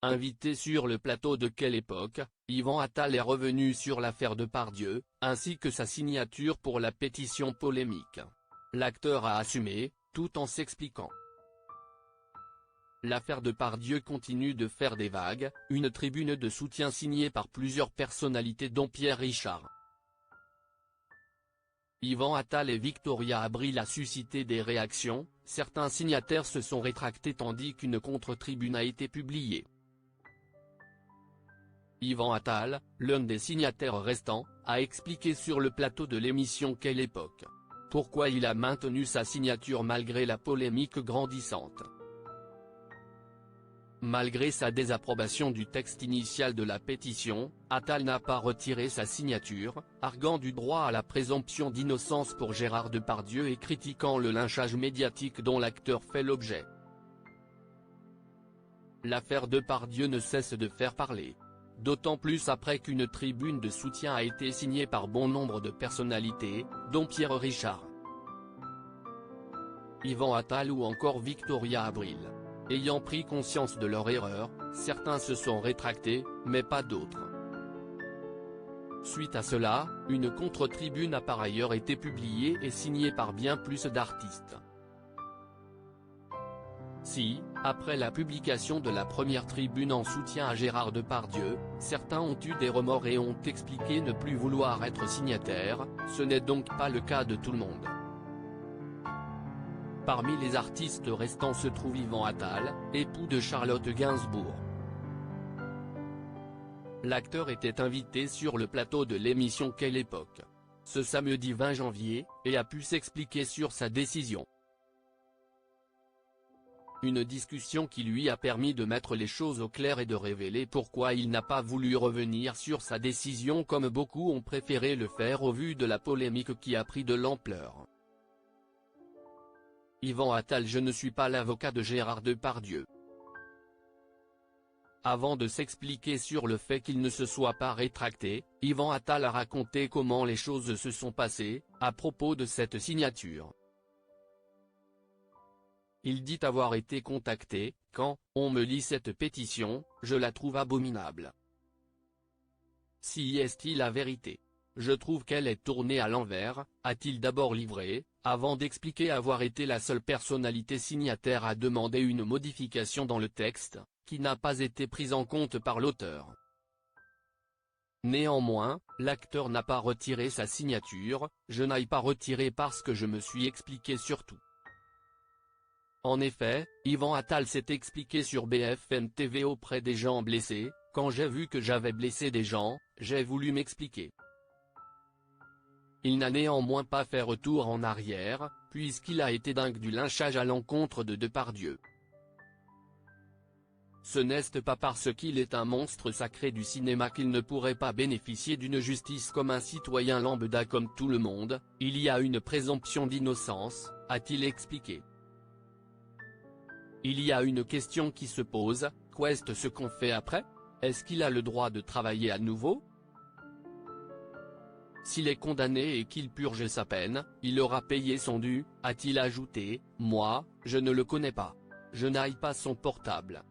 Invité sur le plateau de Quelle époque, Yvan Attal est revenu sur l'affaire Depardieu, ainsi que sa signature pour la pétition polémique. L'acteur a assumé, tout en s'expliquant. L'affaire Depardieu continue de faire des vagues, une tribune de soutien signée par plusieurs personnalités dont Pierre Richard. Yvan Attal et Victoria Abril a suscité des réactions, certains signataires se sont rétractés tandis qu'une contre-tribune a été publiée. Yvan Attal, l'un des signataires restants, a expliqué sur le plateau de l'émission Quelle époque pourquoi il a maintenu sa signature malgré la polémique grandissante. Malgré sa désapprobation du texte initial de la pétition, Attal n'a pas retiré sa signature, arguant du droit à la présomption d'innocence pour Gérard Depardieu et critiquant le lynchage médiatique dont l'acteur fait l'objet. L'affaire Depardieu ne cesse de faire parler. D'autant plus après qu'une tribune de soutien a été signée par bon nombre de personnalités, dont Pierre Richard, Yvan Attal ou encore Victoria Abril. Ayant pris conscience de leur erreur, certains se sont rétractés, mais pas d'autres. Suite à cela, une contre-tribune a par ailleurs été publiée et signée par bien plus d'artistes. Si, après la publication de la première tribune en soutien à Gérard Depardieu, certains ont eu des remords et ont expliqué ne plus vouloir être signataires, ce n'est donc pas le cas de tout le monde. Parmi les artistes restants se trouve Yvan Attal, époux de Charlotte Gainsbourg. L'acteur était invité sur le plateau de l'émission Quelle époque ce samedi 20 janvier, et a pu s'expliquer sur sa décision. Une discussion qui lui a permis de mettre les choses au clair et de révéler pourquoi il n'a pas voulu revenir sur sa décision comme beaucoup ont préféré le faire au vu de la polémique qui a pris de l'ampleur. Yvan Attal: je ne suis pas l'avocat de Gérard Depardieu. Avant de s'expliquer sur le fait qu'il ne se soit pas rétracté, Yvan Attal a raconté comment les choses se sont passées, à propos de cette signature. Il dit avoir été contacté: quand on me lit cette pétition, je la trouve abominable. Si est-il la vérité? Je trouve qu'elle est tournée à l'envers, a-t-il d'abord livré, avant d'expliquer avoir été la seule personnalité signataire à demander une modification dans le texte, qui n'a pas été prise en compte par l'auteur. Néanmoins, l'acteur n'a pas retiré sa signature: je n'ai pas retiré parce que je me suis expliqué sur tout. En effet, Yvan Attal s'est expliqué sur BFM TV auprès des gens blessés: quand j'ai vu que j'avais blessé des gens, j'ai voulu m'expliquer. Il n'a néanmoins pas fait retour en arrière, puisqu'il a été dingue du lynchage à l'encontre de Depardieu. Ce n'est pas parce qu'il est un monstre sacré du cinéma qu'il ne pourrait pas bénéficier d'une justice comme un citoyen lambda comme tout le monde, il y a une présomption d'innocence, a-t-il expliqué. Il y a une question qui se pose: qu'est-ce ce qu'on fait après? Est-ce qu'il a le droit de travailler à nouveau? S'il est condamné et qu'il purge sa peine, il aura payé son dû, a-t-il ajouté. Moi, je ne le connais pas. Je n'ai pas son portable.